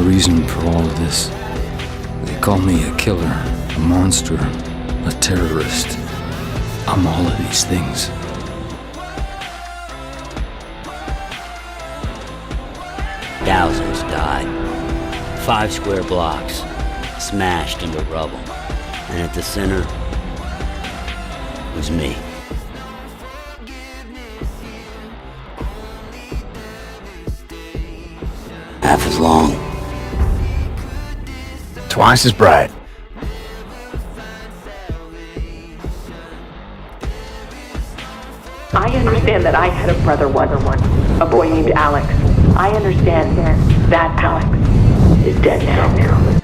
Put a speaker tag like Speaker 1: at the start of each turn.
Speaker 1: reason for all of this. They call me a killer, a monster, a terrorist. I'm all of these things.
Speaker 2: Thousands died. 5 square blocks, smashed into rubble. And at the center was me. Half as long.
Speaker 3: Twice as bright.
Speaker 4: I understand that I had a brother once, a boy named Alex. I understand that Alex is dead now.